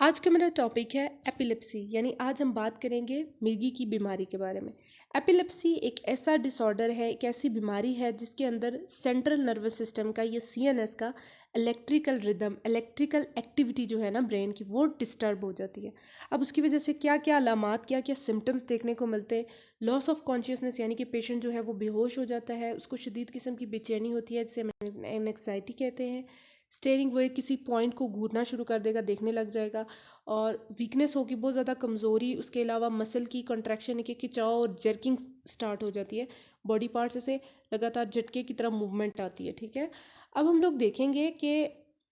आज का मेरा टॉपिक है एपिलेप्सी यानी आज हम बात करेंगे मिर्गी की बीमारी के बारे में। एपिलेप्सी एक ऐसा डिसऑर्डर है, एक ऐसी बीमारी है जिसके अंदर सेंट्रल नर्वस सिस्टम का या सीएनएस का इलेक्ट्रिकल रिदम, इलेक्ट्रिकल एक्टिविटी जो है ना ब्रेन की, वो डिस्टर्ब हो जाती है। अब उसकी वजह से क्या क्या अलामात, क्या क्या सिम्टम्स देखने को मिलते हैं। लॉस ऑफ कॉन्शियसनेस यानी कि पेशेंट जो है वो बेहोश हो जाता है, उसको शदीद किस्म की बेचैनी होती है जिसे हम एंग्जाइटी कहते हैं। स्टेयरिंग, वो एक किसी पॉइंट को घूरना शुरू कर देगा, देखने लग जाएगा। और वीकनेस होगी, बहुत ज़्यादा कमज़ोरी, उसके अलावा मसल की कॉन्ट्रैक्शन के खिंचाव और जर्किंग स्टार्ट हो जाती है। बॉडी पार्ट्स से लगातार झटके की तरह मूवमेंट आती है। ठीक है, अब हम लोग देखेंगे कि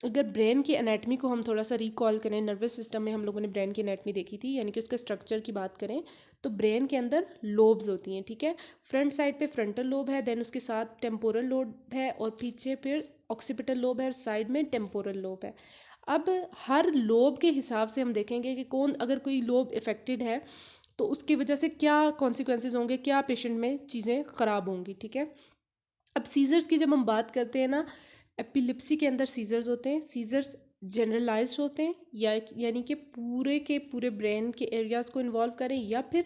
अगर ब्रेन की एनाटमी को हम थोड़ा सा रिकॉल करें, नर्वस सिस्टम में हम लोगों ने ब्रेन की एनाटमी देखी थी, यानी कि उसके स्ट्रक्चर की बात करें तो ब्रेन के अंदर लोब्स होती हैं। ठीक है, फ्रंट साइड पे फ्रंटल लोब है, देन उसके साथ टेम्पोरल लोब है, और पीछे फिर ऑक्सीपिटल लोब है, और साइड में टेम्पोरल लोब है। अब हर लोब के हिसाब से हम देखेंगे कि कौन, अगर कोई लोब इफेक्टेड है तो उसकी वजह से क्या कॉन्सिक्वेंसेज होंगे, क्या पेशेंट में चीज़ें ख़राब होंगी। ठीक है, अब सीजर्स की जब हम बात करते हैं ना, एपिलिप्सी के अंदर सीजर्स होते हैं। सीजर्स जनरलाइज्ड होते हैं, यानी कि पूरे के पूरे ब्रेन के एरियाज को इन्वॉल्व करें, या फिर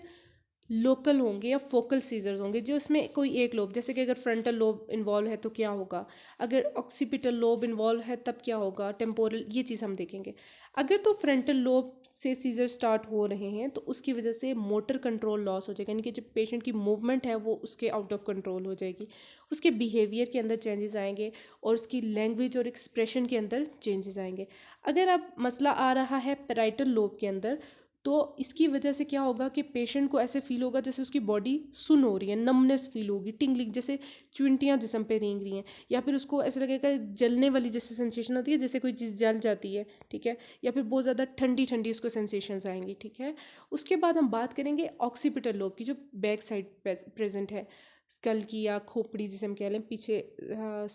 लोकल होंगे या फोकल सीजर्स होंगे जो इसमें कोई एक लोब, जैसे कि अगर फ्रंटल लोब इन्वॉल्व है तो क्या होगा, अगर ऑक्सीपिटल लोब इन्वॉल्व है तब क्या होगा, टेम्पोरल, ये चीज़ हम देखेंगे। अगर तो फ्रंटल लोब से सीजर स्टार्ट हो रहे हैं तो उसकी वजह से मोटर कंट्रोल लॉस हो जाएगा, यानी कि जो पेशेंट की मूवमेंट है वो उसके आउट ऑफ कंट्रोल हो जाएगी। उसके बिहेवियर के अंदर चेंजेस आएंगे, और उसकी लैंग्वेज और एक्सप्रेशन के अंदर चेंजेस आएंगे। अगर अब मसला आ रहा है पैराइटल लोब के अंदर, तो इसकी वजह से क्या होगा कि पेशेंट को ऐसे फील होगा जैसे उसकी बॉडी सुन हो रही है, नमनेस फील होगी, टिंगलिंग, जैसे चुनटियाँ जिस्म पे रेंग रही हैं, या फिर उसको ऐसा लगेगा जलने वाली जैसे सेंसेशन होती है, जैसे कोई चीज़ जल जाती है। ठीक है, या फिर बहुत ज़्यादा ठंडी ठंडी उसको सेंसेशंस आएंगी। ठीक है, उसके बाद हम बात करेंगे ऑक्सीपिटल लोब की, जो बैक साइड प्रेजेंट है, स्कल की या खोपड़ी जिसे हम कह लें, पीछे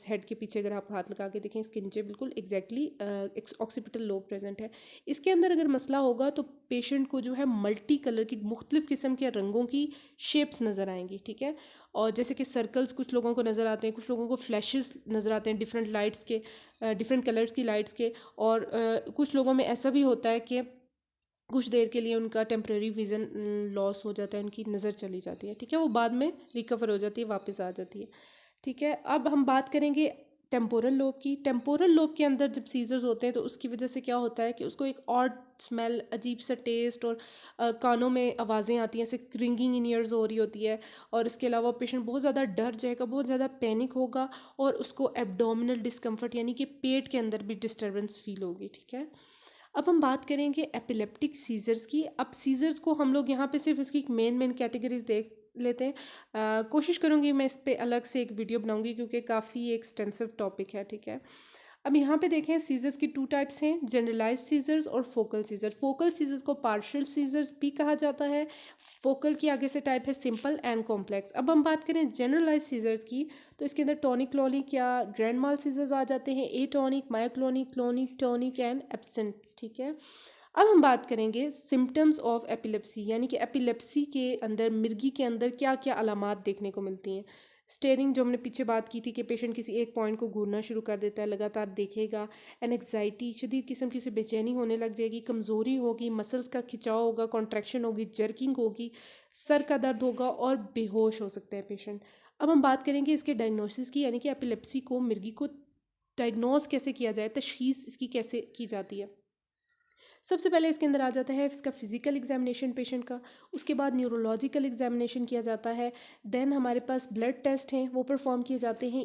हेड के पीछे अगर आप हाथ लगा के देखें इसके नीचे बिल्कुल एग्जैक्टली ऑक्सीपिटल लोब प्रेजेंट है। इसके अंदर अगर मसला होगा तो पेशेंट को जो है मल्टी कलर की, मुख्तलिफ किस्म के रंगों की शेप्स नज़र आएंगी। ठीक है, और जैसे कि सर्कल्स कुछ लोगों को नज़र आते हैं, कुछ लोगों को फ्लैशेस नज़र आते हैं डिफरेंट लाइट्स के, डिफरेंट कलर्स की लाइट्स के, और कुछ लोगों में ऐसा भी होता है कि कुछ देर के लिए उनका टेम्प्रेरी विज़न लॉस हो जाता है, उनकी नज़र चली जाती है। ठीक है, वो बाद में रिकवर हो जाती है, वापस आ जाती है। ठीक है, अब हम बात करेंगे टेम्पोरल लोब की। टेम्पोरल लोब के अंदर जब सीजर्स होते हैं तो उसकी वजह से क्या होता है कि उसको एक ऑड स्मेल, अजीब सा टेस्ट, और कानों में आवाज़ें आती हैं, ऐसे क्रिंगिंग इन ईयर्स हो रही होती है। और इसके अलावा पेशेंट बहुत ज़्यादा डर जाएगा, बहुत ज़्यादा पैनिक होगा, और उसको एब्डोमिनल डिस्कम्फर्ट यानी कि पेट के अंदर भी डिस्टर्बेंस फील होगी। ठीक है, अब हम बात करेंगे एपिलेप्टिक सीजर्स की। अब सीजर्स को हम लोग यहाँ पे सिर्फ इसकी मेन मेन कैटेगरीज देख लेते हैं। कोशिश करूँगी मैं इस पे अलग से एक वीडियो बनाऊंगी क्योंकि काफ़ी एक्सटेंसिव टॉपिक है। ठीक है, अब यहाँ पे देखें, सीजर्स की टू टाइप्स हैं, जनरलाइज सीजर्स और फोकल सीजर्स। फोकल सीजर्स को पार्शियल सीजर्स भी कहा जाता है। फोकल की आगे से टाइप है सिंपल एंड कॉम्प्लेक्स। अब हम बात करें जनरलाइज सीजर्स की, तो इसके अंदर टॉनिक, क्लॉनिक या ग्रैंड माल सीजर्स आ जाते हैं, atonic, myoclonic, clonic, tonic and absent. ठीक है, अब हम बात करेंगे सिम्टम्स ऑफ एपिलेप्सी, यानी कि एपिलेप्सी के अंदर, मिर्गी के अंदर क्या क्या अलामात देखने को मिलती हैं। स्टेयरिंग, जो हमने पीछे बात की थी कि पेशेंट किसी एक पॉइंट को घूरना शुरू कर देता है, लगातार देखेगा। एनएक्साइटी, शदीद किस्म की से बेचैनी होने लग जाएगी, कमज़ोरी होगी, मसल्स का खिंचाव होगा, कॉन्ट्रैक्शन होगी, जर्किंग होगी, सर का दर्द होगा, और बेहोश हो सकता है पेशेंट। अब हम बात करेंगे इसके डायग्नोसिस की, यानी कि एपिलेप्सी को, मिर्गी को डायग्नोस कैसे किया जाए, तशखीस इसकी कैसे की जाती है। सबसे पहले इसके अंदर आ जाता है इसका फिजिकल एग्जामिनेशन पेशेंट का, उसके बाद न्यूरोलॉजिकल एग्जामिनेशन किया जाता है, देन हमारे पास ब्लड टेस्ट हैं वो परफॉर्म किए जाते हैं,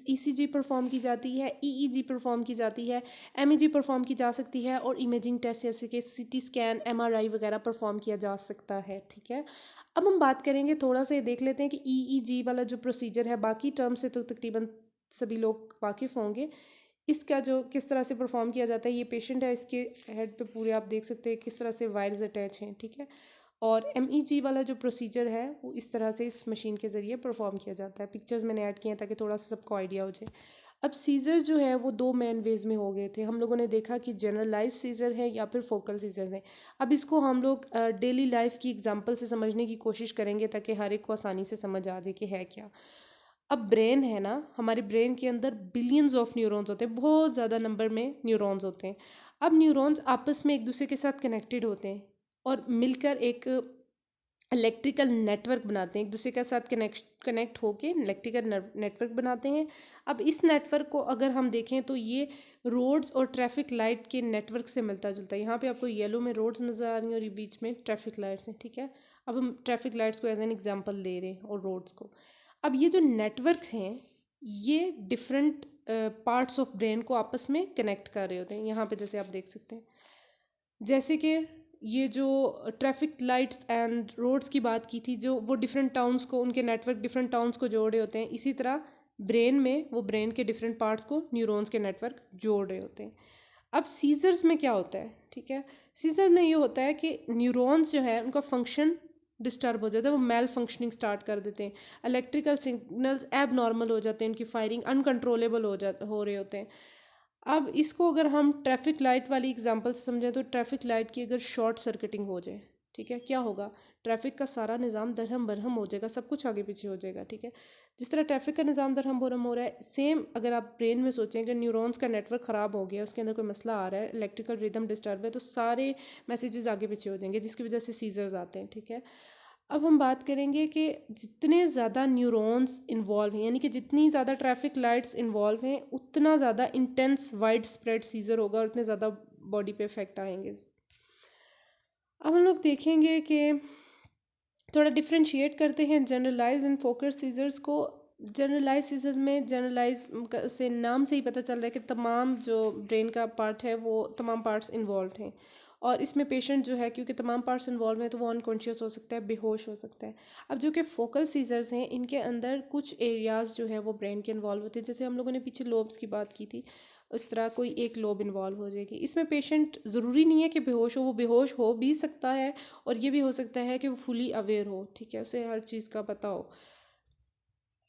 ईसीजी परफॉर्म की जाती है, ईईजी परफॉर्म की जाती है, एमईजी परफॉर्म की जा सकती है, और इमेजिंग टेस्ट जैसे कि सीटी स्कैन, एमआरआई वगैरह परफॉर्म किया जा सकता है। ठीक है, अब हम बात करेंगे, थोड़ा सा ये देख लेते हैं कि ईईजी वाला जो प्रोसीजर है, बाकी टर्म से तो तकरीबन सभी लोग वाकिफ़ होंगे। इसका जो किस तरह से परफॉर्म किया जाता है, ये पेशेंट है, इसके हेड पे पूरे आप देख सकते हैं किस तरह से वायर्स अटैच हैं। ठीक है, और एमईजी वाला जो प्रोसीजर है वो इस तरह से इस मशीन के ज़रिए परफॉर्म किया जाता है। पिक्चर्स मैंने ऐड किए हैं ताकि थोड़ा सा सबको आइडिया हो जाए। अब सीज़र जो है वो दो मेन वेज में हो गए थे, हम लोगों ने देखा कि जनरलाइज सीज़र है या फिर फोकल सीज़र है। अब इसको हम लोग डेली लाइफ की एग्जांपल से समझने की कोशिश करेंगे ताकि हर एक को आसानी से समझ आ जाए कि है क्या। अब ब्रेन है ना, हमारे ब्रेन के अंदर बिलियंस ऑफ न्यूरॉन्स होते हैं, बहुत ज़्यादा नंबर में न्यूरॉन्स होते हैं। अब न्यूरॉन्स आपस में एक दूसरे के साथ कनेक्टेड होते हैं और मिलकर एक इलेक्ट्रिकल नेटवर्क बनाते हैं, एक दूसरे के साथ कनेक्ट होके इलेक्ट्रिकल नेटवर्क बनाते हैं। अब इस नेटवर्क को अगर हम देखें तो ये रोड्स और ट्रैफिक लाइट के नेटवर्क से मिलता जुलता है। यहाँ पे आपको येलो में रोड्स नज़र आ रही हैं और ये बीच में ट्रैफिक लाइट्स हैं, ठीक है। अब हम ट्रैफिक लाइट्स को एज एन एग्जांपल ले रहे हैं और रोड्स को। अब ये जो नेटवर्क्स हैं ये डिफरेंट पार्ट्स ऑफ ब्रेन को आपस में कनेक्ट कर रहे होते हैं। यहाँ पे जैसे आप देख सकते हैं, जैसे कि ये जो ट्रैफिक लाइट्स एंड रोड्स की बात की थी, जो वो डिफरेंट टाउन्स को, उनके नेटवर्क डिफरेंट टाउन्स को जोड़ रहे होते हैं, इसी तरह ब्रेन में वो ब्रेन के डिफरेंट पार्ट्स को न्यूरॉन्स के नेटवर्क जोड़ रहे होते हैं। अब सीजर्स में क्या होता है, ठीक है, सीजर में ये होता है कि न्यूरॉन्स जो है उनका फंक्शन डिस्टर्ब हो जाता है, वो मेल फंक्शनिंग स्टार्ट कर देते हैं, इलेक्ट्रिकल सिग्नल्स एब नॉर्मल हो जाते हैं, उनकी फायरिंग अनकंट्रोलेबल हो रहे होते हैं। अब इसको अगर हम ट्रैफिक लाइट वाली एग्जांपल से समझें तो ट्रैफिक लाइट की अगर शॉर्ट सर्किटिंग हो जाए, ठीक है, क्या होगा, ट्रैफिक का सारा निज़ाम दरहम बरहम हो जाएगा, सब कुछ आगे पीछे हो जाएगा, ठीक है। जिस तरह ट्रैफिक का निज़ाम दरहम बरहम हो रहा है, सेम अगर आप ब्रेन में सोचें कि न्यूरॉन्स का नेटवर्क ख़राब हो गया, उसके अंदर कोई मसला आ रहा है, इलेक्ट्रिकल रिदम डिस्टर्ब है, तो सारे मैसेजेस आगे पीछे हो जाएंगे, जिसकी वजह से सीजर्स आते हैं, ठीक है। अब हम बात करेंगे कि जितने ज़्यादा न्यूरॉन्स इन्वॉल्व हैं, यानी कि जितनी ज़्यादा ट्रैफिक लाइट्स इन्वॉल्व हैं, उतना ज़्यादा इंटेंस वाइड स्प्रेड सीजर होगा और उतने ज़्यादा बॉडी पे इफेक्ट आएंगे। अब हम लोग देखेंगे कि थोड़ा डिफ्रेंशिएट करते हैं जनरलाइज एंड फोकस सीजर्स को। जनरलाइज सीजर्स में, जनरलाइज से नाम से ही पता चल रहा है कि तमाम जो ब्रेन का पार्ट है वो तमाम पार्ट्स इन्वॉल्व हैं, और इसमें पेशेंट जो है क्योंकि तमाम पार्ट्स इन्वॉल्व हैं तो वो अनकॉन्शियस हो सकता है, बेहोश हो सकता है। अब जो कि फोकल सीजर्स हैं, इनके अंदर कुछ एरियाज जो है वो ब्रेन के इन्वॉल्व होते हैं, जैसे हम लोगों ने पीछे लोब्स की बात की थी, उस तरह कोई एक लोब इन्वॉल्व हो जाएगी। इसमें पेशेंट ज़रूरी नहीं है कि बेहोश हो, वो बेहोश हो भी सकता है और ये भी हो सकता है कि वो फुली अवेयर हो, ठीक है, उसे हर चीज़ का पता हो,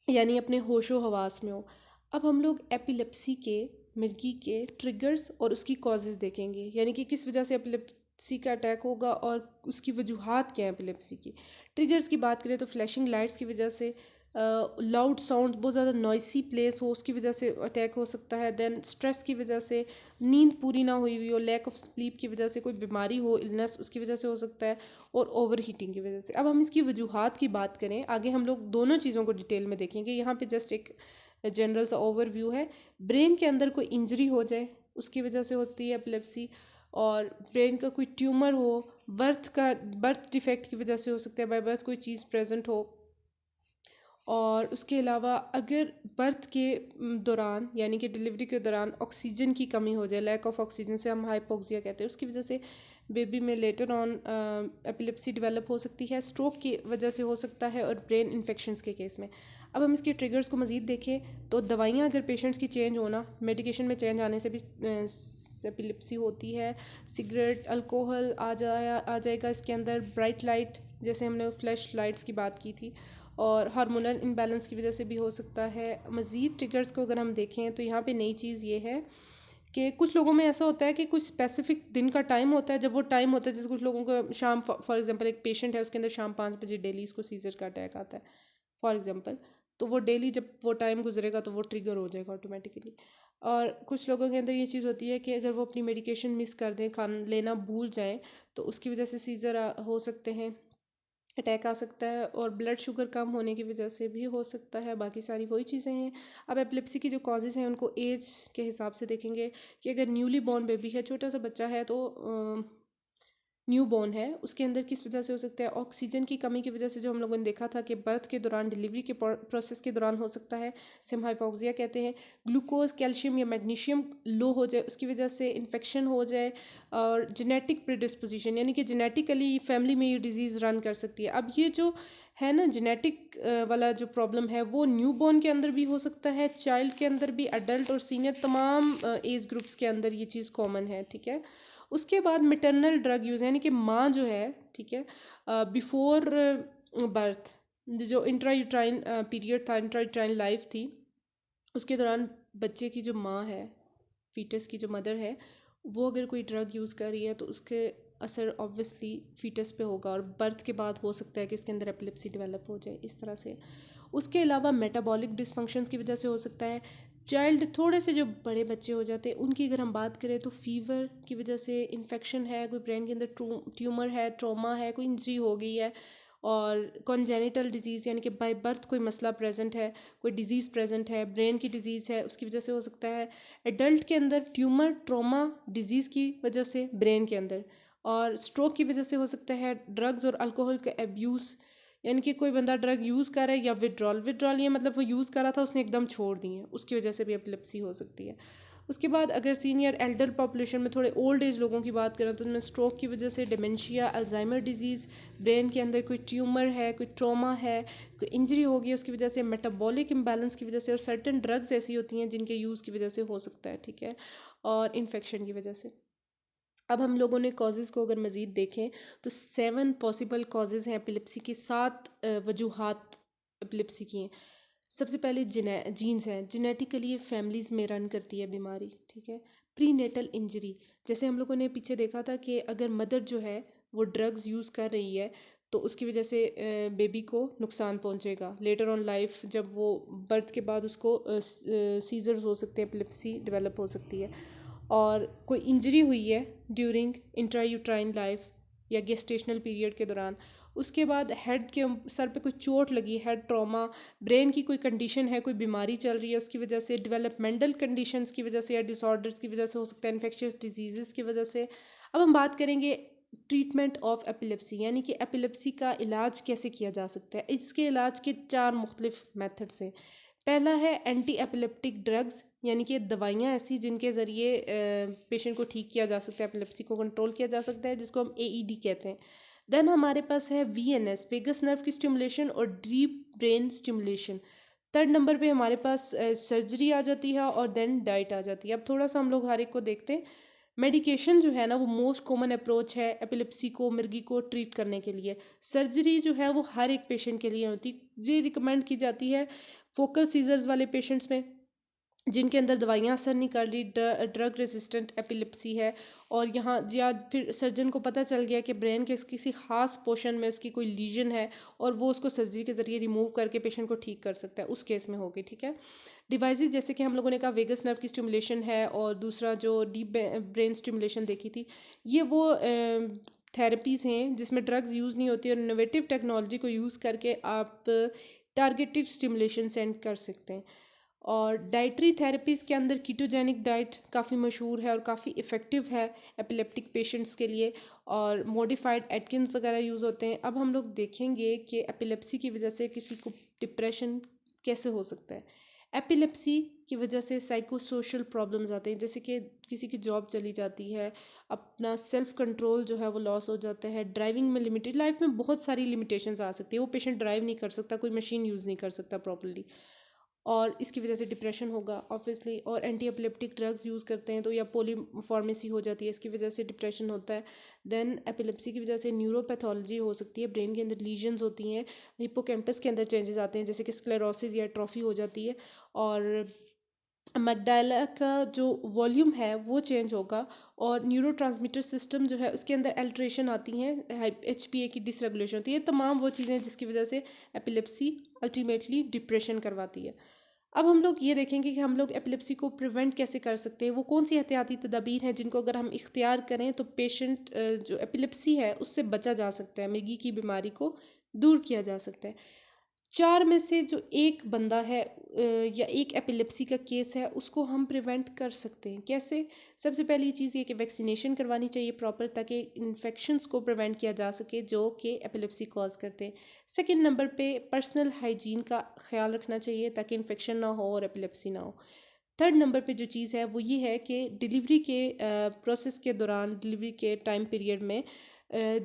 यानी अपने होशो हवास में हो। अब हम लोग एपिलेप्सी के, मिर्गी के ट्रिगर्स और उसकी कॉजेज़ देखेंगे, यानी कि किस वजह से एपिलेप्सी का अटैक होगा और उसकी वजूहात क्या है एपिलेप्सी की। ट्रिगर्स की बात करें तो फ्लैशिंग लाइट्स की वजह से, लाउड साउंड, बहुत ज़्यादा नॉइसी प्लेस हो उसकी वजह से अटैक हो सकता है। देन स्ट्रेस की वजह से, नींद पूरी ना हुई हुई हो, लैक ऑफ स्लीप की वजह से, कोई बीमारी हो, इलनेस, उसकी वजह से हो सकता है, और ओवर हीटिंग की वजह से। अब हम इसकी वजूहात की बात करें, आगे हम लोग दोनों चीज़ों को डिटेल में देखेंगे, यहाँ पे जस्ट एक जनरल सा ओवरव्यू है। ब्रेन के अंदर कोई इंजरी हो जाए उसकी वजह से होती है एपिलेप्सी, और ब्रेन का कोई ट्यूमर हो, बर्थ डिफेक्ट की वजह से हो सकता है, बाय बर्थ कोई चीज़ प्रेजेंट हो, और उसके अलावा अगर बर्थ के दौरान, यानी कि डिलीवरी के दौरान ऑक्सीजन की कमी हो जाए, लैक ऑफ ऑक्सीजन से हम हाइपोक्सिया कहते हैं, उसकी वजह से बेबी में लेटर ऑन एपिलेप्सी डेवलप हो सकती है, स्ट्रोक की वजह से हो सकता है, और ब्रेन इन्फेक्शंस के केस में। अब हम इसके ट्रिगर्स को मज़ीद देखें तो दवाइयाँ अगर पेशेंट्स की चेंज होना, मेडिकेशन में चेंज आने से भी एपिलेप्सी होती है। सिगरेट, अल्कोहल आ जाएगा इसके अंदर, ब्राइट लाइट, जैसे हमने फ्लैश लाइट्स की बात की थी, और हार्मोनल इम्बैलेंस की वजह से भी हो सकता है। मज़ीद ट्रिगर्स को अगर हम देखें तो यहाँ पे नई चीज़ ये है कि कुछ लोगों में ऐसा होता है कि कुछ स्पेसिफिक दिन का टाइम होता है, जब वो टाइम होता है, जैसे कुछ लोगों को शाम, फॉर एग्जांपल एक पेशेंट है उसके अंदर शाम 5 बजे डेली इसको सीजर का अटैक आता है फॉर एग्जांपल, तो वो डेली जब वो टाइम गुजरेगा तो वो ट्रिगर हो जाएगा ऑटोमेटिकली। और कुछ लोगों के अंदर ये चीज़ होती है कि अगर वो अपनी मेडिकेशन मिस कर दें, खाना लेना भूल जाएं, तो उसकी वजह से सीजर हो सकते हैं, अटैक आ सकता है, और ब्लड शुगर कम होने की वजह से भी हो सकता है। बाकी सारी वही चीज़ें हैं। अब एपिलेप्सी की जो कॉजेज़ हैं उनको एज के हिसाब से देखेंगे कि अगर न्यूली बॉर्न बेबी है, छोटा सा बच्चा है, तो न्यू बॉर्न है, उसके अंदर किस वजह से हो सकता है, ऑक्सीजन की कमी की वजह से, जो हम लोगों ने देखा था कि बर्थ के दौरान, डिलीवरी के प्रोसेस के दौरान हो सकता है, जिसे हम हाइपोक्सिया कहते हैं। ग्लूकोज, कैल्शियम या मैग्नीशियम लो हो जाए, उसकी वजह से इन्फेक्शन हो जाए, और जेनेटिक प्रिडिस्पोजिशन, यानी कि जेनेटिकली फैमिली में ये डिजीज़ रन कर सकती है। अब ये जो है ना जेनेटिक वाला जो प्रॉब्लम है, वो न्यू बॉर्न के अंदर भी हो सकता है, चाइल्ड के अंदर भी, अडल्ट और सीनियर तमाम एज ग्रुप्स के अंदर ये चीज़ कॉमन है, ठीक है। उसके बाद मिटरनल ड्रग यूज़, यानी कि माँ जो है, ठीक है, बिफोर बर्थ, जो इंट्रा यूट्राइन पीरियड था, इंट्रा यूट्राइन लाइफ थी, उसके दौरान बच्चे की जो माँ है, फीटस की जो मदर है, वो अगर कोई ड्रग यूज़ कर रही है तो उसके असर ऑब्वियसली फीटस पे होगा और बर्थ के बाद हो सकता है कि उसके अंदर एपिलेप्सी डेवलप हो जाए इस तरह से। उसके अलावा मेटाबॉलिक डिसफंक्शंस की वजह से हो सकता है। चाइल्ड थोड़े से जो बड़े बच्चे हो जाते हैं उनकी अगर हम बात करें तो फीवर की वजह से, इन्फेक्शन है, कोई ब्रेन के अंदर ट्यूमर है, ट्रॉमा है, कोई इंजरी हो गई है, और कॉन्जेनिटल डिजीज़ यानी कि बाय बर्थ कोई मसला प्रेजेंट है, कोई डिजीज़ प्रेजेंट है, ब्रेन की डिजीज़ है, उसकी वजह से हो सकता है। एडल्ट के अंदर ट्यूमर, ट्रॉमा, डिजीज़ की वजह से ब्रेन के अंदर, और स्ट्रोक की वजह से हो सकता है ड्रग्स और अल्कोहल का एब्यूज़, यानी कि कोई बंदा ड्रग यूज़ कर रहा है, या विड्रॉल ये मतलब वो यूज़ कर रहा था उसने एकदम छोड़ दी है, उसकी वजह से भी एपिलेप्सी हो सकती है। उसके बाद अगर सीनियर एल्डर पॉपुलेशन में थोड़े ओल्ड एज लोगों की बात करें तो उनमें स्ट्रोक की वजह से डिमेंशिया, अल्जाइमर डिजीज़, ब्रेन के अंदर कोई ट्यूमर है, कोई ट्रॉमा है, कोई इंजरी हो गई उसकी वजह से, मेटाबॉलिक इम्बैलेंस की वजह से, और सर्टेन ड्रग्स ऐसी होती हैं जिनके यूज़ की वजह से हो सकता है, ठीक है, और इन्फेक्शन की वजह से। अब हम लोगों ने कॉजेज़ को अगर मज़ीद देखें तो 7 पॉसिबल कॉजेज़ हैं एपिलेप्सी की, 7 वजूहात एपिलेप्सी की हैं। सबसे पहले जीन्स हैं, जेनेटिकली ये फैमिलीज़ में रन करती है बीमारी, ठीक है। प्री नेटल इंजरी, जैसे हम लोगों ने पीछे देखा था कि अगर मदर जो है वो ड्रग्स यूज़ कर रही है तो उसकी वजह से बेबी को नुकसान पहुंचेगा। लेटर ऑन लाइफ जब वो बर्थ के बाद उसको सीजर्स हो सकते हैं, एपिलेप्सी डेवलप हो सकती है। और कोई इंजरी हुई है ड्यूरिंग इंट्रायूट्राइन लाइफ या गेस्टेशनल पीरियड के दौरान, उसके बाद हेड के सर पे कोई चोट लगी, हेड ट्रॉमा, ब्रेन की कोई कंडीशन है, कोई बीमारी चल रही है उसकी वजह से, डेवलपमेंटल कंडीशंस की वजह से या डिसऑर्डर्स की वजह से हो सकता है, इन्फेक्शियस डिजीज़ की वजह से। अब हम बात करेंगे ट्रीटमेंट ऑफ एपिलेप्सी, यानी कि एपिलेप्सी का इलाज कैसे किया जा सकता है। इसके इलाज के 4 मुख्तलिफ मेथड्स हैं। पहला है एंटी एपिलेप्टिक ड्रग्स, यानी कि दवाइयाँ ऐसी जिनके ज़रिए पेशेंट को ठीक किया जा सकता है, एपिलेप्सी को कंट्रोल किया जा सकता है, जिसको हम एईडी कहते हैं। देन हमारे पास है वीएनएस, वेगस नर्व की स्टिमुलेशन और deep brain stimulation. Third number पे हमारे पास सर्जरी आ जाती है, और देन डाइट आ जाती है। अब थोड़ा सा हम लोग हर एक को देखते हैं। मेडिकेशन जो है ना वो मोस्ट कॉमन अप्रोच है एपिलेप्सी को, मिर्गी को ट्रीट करने के लिए। सर्जरी जो है वो हर एक पेशेंट के लिए होती, ये रिकमेंड की जाती है फोकल सीजर्स वाले पेशेंट्स में जिनके अंदर दवाइयाँ असर नहीं कर रही, ड्रग रेजिस्टेंट एपिलेप्सी है, और यहाँ या फिर सर्जन को पता चल गया कि ब्रेन के किसी खास पोर्शन में उसकी कोई लीजन है और वो उसको सर्जरी के ज़रिए रिमूव करके पेशेंट को ठीक कर सकता है, उस केस में होगी, ठीक है। डिवाइसेस जैसे कि हम लोगों ने कहा वेगस नर्व की स्टिमुलेशन है, और दूसरा जो डीप ब्रेन स्टिमुलेशन देखी थी, ये वो थेरेपीज़ हैं जिसमें ड्रग्स यूज़ नहीं होती और इनोवेटिव टेक्नोलॉजी को यूज़ करके आप टारगेटेड स्टिमुलेशन सेंड कर सकते हैं। और डाइटरी थेरेपीज़ के अंदर कीटोजेनिक डाइट काफ़ी मशहूर है और काफ़ी इफ़ेक्टिव है एपिलेप्टिक पेशेंट्स के लिए, और मॉडिफाइड एटकिंस वगैरह यूज़ होते हैं। अब हम लोग देखेंगे कि एपिलेप्सी की वजह से किसी को डिप्रेशन कैसे हो सकता है। एपिलेप्सी की वजह से साइको सोशल प्रॉब्लम्स आते हैं, जैसे कि किसी की जॉब चली जाती है, अपना सेल्फ कंट्रोल जो है वो लॉस हो जाता है, ड्राइविंग में लिमिटेड, लाइफ में बहुत सारी लिमिटेशंस आ सकती है, वो पेशेंट ड्राइव नहीं कर सकता, कोई मशीन यूज़ नहीं कर सकता प्रॉपर्ली, और इसकी वजह से डिप्रेशन होगा ऑब्वियसली। और एंटी एपिलेप्टिक ड्रग्स यूज़ करते हैं तो या पॉलीफार्मेसी हो जाती है, इसकी वजह से डिप्रेशन होता है। देन एपिलेप्सी की वजह से न्यूरोपैथोलॉजी हो सकती है, ब्रेन के अंदर लीजन्स होती हैं, हिप्पोकैम्पस के अंदर चेंजेस आते हैं, जैसे कि स्क्लेरोसिस या ट्रॉफी हो जाती है, और अमिग्डाला का जो वॉल्यूम है वो चेंज होगा, और न्यूरोट्रांसमीटर सिस्टम जो है उसके अंदर अल्ट्रेशन आती हैं, एचपीए की डिसरेगुलेशन होती है, तमाम वो चीज़ें जिसकी वजह से एपिलेप्सी अल्टीमेटली डिप्रेशन करवाती है। अब हम लोग ये देखेंगे कि हम लोग एपिलेप्सी को प्रिवेंट कैसे कर सकते हैं, वो कौन सी एहतियाती तदाबीर हैं जिनको अगर हम इख्तियार करें तो पेशेंट जो एपिलेप्सी है उससे बचा जा सकता है, मिर्गी की बीमारी को दूर किया जा सकता है। 4 में से जो एक बंदा है या एक एपिलेप्सी का केस है उसको हम प्रिवेंट कर सकते हैं कैसे। सबसे पहली चीज़ ये कि वैक्सीनेशन करवानी चाहिए प्रॉपर, ताकि इन्फेक्शंस को प्रिवेंट किया जा सके जो कि एपिलेप्सी कॉज करते हैं। सेकंड नंबर पे पर्सनल हाइजीन का ख्याल रखना चाहिए ताकि इन्फेक्शन ना हो और एपिलेप्सी ना हो। थर्ड नंबर पे जो चीज़ है वो ये है कि डिलीवरी के प्रोसेस के दौरान, डिलीवरी के टाइम पीरियड में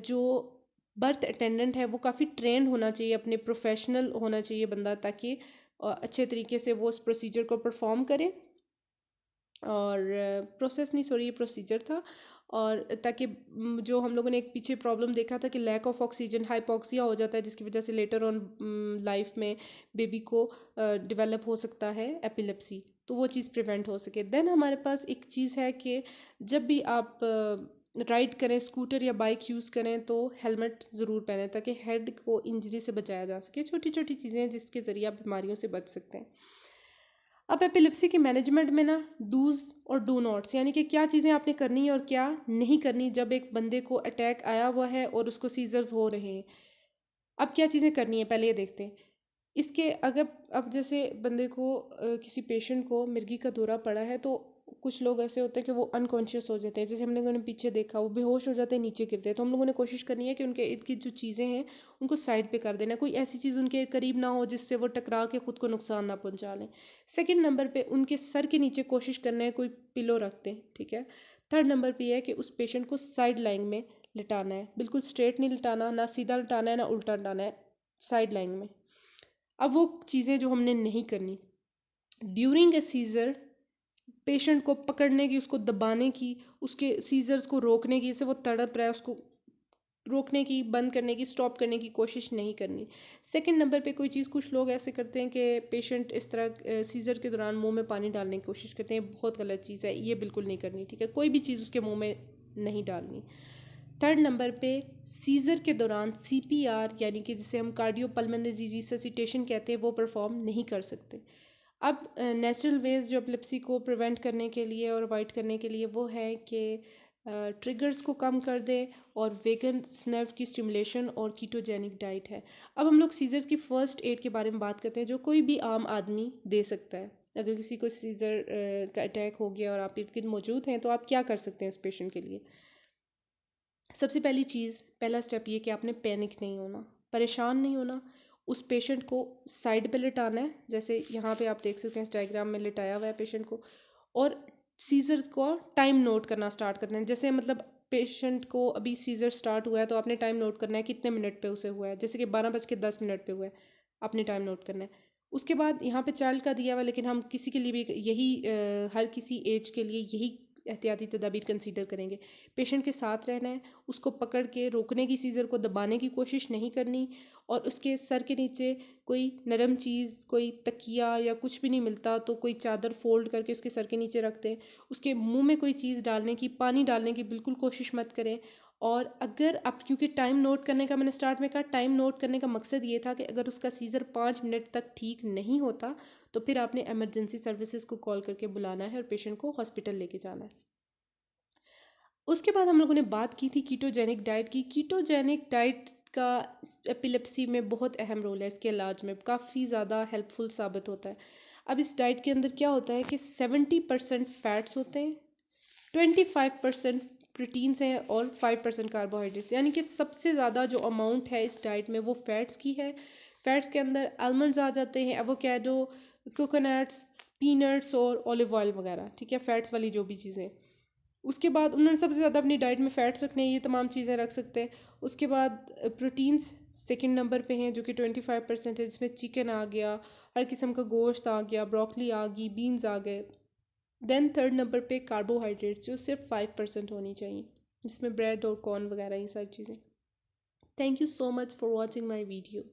जो बर्थ अटेंडेंट है वो काफ़ी ट्रेंड होना चाहिए, अपने प्रोफेशनल होना चाहिए बंदा, ताकि अच्छे तरीके से वो उस प्रोसीजर को परफॉर्म करे, और प्रोसेस नहीं, सॉरी, ये प्रोसीजर था। और ताकि जो हम लोगों ने एक पीछे प्रॉब्लम देखा था कि लैक ऑफ ऑक्सीजन, हाइपोक्सिया हो जाता है जिसकी वजह से लेटर ऑन लाइफ में बेबी को डेवलप हो सकता है एपिलेप्सी, तो वो चीज़ प्रिवेंट हो सके। देन हमारे पास एक चीज़ है कि जब भी आप राइड करें, स्कूटर या बाइक यूज़ करें तो हेलमेट ज़रूर पहनें ताकि हेड को इंजरी से बचाया जा सके। छोटी छोटी चीज़ें हैं जिसके ज़रिए आप बीमारियों से बच सकते हैं। अब एपिलेप्सी के मैनेजमेंट में ना डूज और डू नॉट्स यानी कि क्या चीज़ें आपने करनी है और क्या नहीं करनी जब एक बंदे को अटैक आया हुआ है और उसको सीजर्स हो रहे हैं। अब क्या चीज़ें करनी है पहले ये देखते हैं। इसके अगर अब जैसे बंदे को किसी पेशेंट को मिर्गी का दौरा पड़ा है तो कुछ लोग ऐसे होते हैं कि वो अनकॉन्शियस हो जाते हैं, जैसे हम लोगों ने पीछे देखा वो बेहोश हो जाते हैं, नीचे गिरते हैं। तो हम लोगों ने कोशिश करनी है कि उनके इर्द गिर्द जो चीज़ें हैं उनको साइड पे कर देना, कोई ऐसी चीज़ उनके करीब ना हो जिससे वो टकरा के खुद को नुकसान ना पहुंचा लें। सेकंड नंबर पे उनके सर के नीचे कोशिश करना है कोई पिलो रख दें, ठीक है। थर्ड नंबर पे यह है कि उस पेशेंट को साइड लाइन में लिटाना है, बिल्कुल स्ट्रेट नहीं लिटाना, ना सीधा लिटाना है ना उल्टा लिटाना है, साइड लाइन में। अब वो चीज़ें जो हमने नहीं करनी, ड्यूरिंग ए सीज़र पेशेंट को पकड़ने की, उसको दबाने की, उसके सीजर्स को रोकने की, जैसे वो तड़प रहा है उसको रोकने की, बंद करने की, स्टॉप करने की कोशिश नहीं करनी। सेकंड नंबर पे कोई चीज़ कुछ लोग ऐसे करते हैं कि पेशेंट इस तरह सीज़र के दौरान मुंह में पानी डालने की कोशिश करते हैं, बहुत गलत चीज़ है, ये बिल्कुल नहीं करनी, ठीक है। कोई भी चीज़ उसके मुंह में नहीं डालनी। थर्ड नंबर पे सीज़र के दौरान सीपीआर यानी कि जिसे हम कार्डियो पल्मोनरी रिससिटेशन कहते हैं वो परफॉर्म नहीं कर सकते। अब नेचुरल वेज जो एपिलेप्सी को प्रिवेंट करने के लिए और अवॉइड करने के लिए वो है कि ट्रिगर्स को कम कर दें और वेगस नर्व की स्टिमुलेशन और कीटोजेनिक डाइट है। अब हम लोग सीजर्स की फ़र्स्ट एड के बारे में बात करते हैं जो कोई भी आम आदमी दे सकता है। अगर किसी को सीज़र का अटैक हो गया और आप इर्द गिर्द मौजूद हैं तो आप क्या कर सकते हैं उस पेशेंट के लिए। सबसे पहली चीज़, पहला स्टेप ये कि आपने पैनिक नहीं होना, परेशान नहीं होना। उस पेशेंट को साइड पे लिटाना है, जैसे यहाँ पे आप देख सकते हैं इस डायग्राम में लिटाया हुआ है पेशेंट को, और सीजर्स को टाइम नोट करना स्टार्ट करना है। जैसे मतलब पेशेंट को अभी सीजर स्टार्ट हुआ है तो आपने टाइम नोट करना है कितने मिनट पे उसे हुआ है, जैसे कि 12:10 पे हुआ है, आपने टाइम नोट करना है। उसके बाद यहाँ पे चाइल्ड का दिया हुआ है, लेकिन हम किसी के लिए भी यही हर किसी एज के लिए यही एहतियाती तदाबीर कंसीडर करेंगे। पेशेंट के साथ रहना है, उसको पकड़ के रोकने की, सीज़र को दबाने की कोशिश नहीं करनी, और उसके सर के नीचे कोई नरम चीज़, कोई तकिया या कुछ भी नहीं मिलता तो कोई चादर फोल्ड करके उसके सर के नीचे रख दें। उसके मुंह में कोई चीज़ डालने की, पानी डालने की बिल्कुल कोशिश मत करें। और अगर आप, क्योंकि टाइम नोट करने का मैंने स्टार्ट में कहा, टाइम नोट करने का मकसद ये था कि अगर उसका सीज़र 5 मिनट तक ठीक नहीं होता तो फिर आपने इमरजेंसी सर्विसेज को कॉल करके बुलाना है और पेशेंट को हॉस्पिटल लेके जाना है। उसके बाद हम लोगों ने बात की थी कीटोजेनिक डाइट की। कीटोजेनिक डाइट का एपिलेप्सी में बहुत अहम रोल है, इसके इलाज में काफ़ी ज़्यादा हेल्पफुल साबित होता है। अब इस डाइट के अंदर क्या होता है कि 70% फैट्स होते हैं, 25% प्रोटीन्स हैं और 5% कार्बोहाइड्रेट्स, यानी कि सबसे ज़्यादा जो अमाउंट है इस डाइट में वो फैट्स की है। फैट्स के अंदर आलमंड्स आ जाते हैं, एवोकाडो, कोकोनट्स, पीनट्स और ऑलिव ऑयल वगैरह, ठीक है, फैट्स वाली जो भी चीज़ें। उसके बाद उन्होंने सबसे ज़्यादा अपनी डाइट में फ़ैट्स रखने हैं, ये तमाम चीज़ें रख सकते हैं। उसके बाद प्रोटीन्स सेकंड नंबर पे हैं जो कि 25% है, जिसमें चिकन आ गया, हर किस्म का गोश्त आ गया, ब्रोकली आ गई, बीन्स आ गए। देन थर्ड नंबर पे कार्बोहाइड्रेट्स जो सिर्फ 5% होनी चाहिए, जिसमें ब्रेड और कॉर्न वगैरह ये सारी चीज़ें। Thank you so much for watching my video.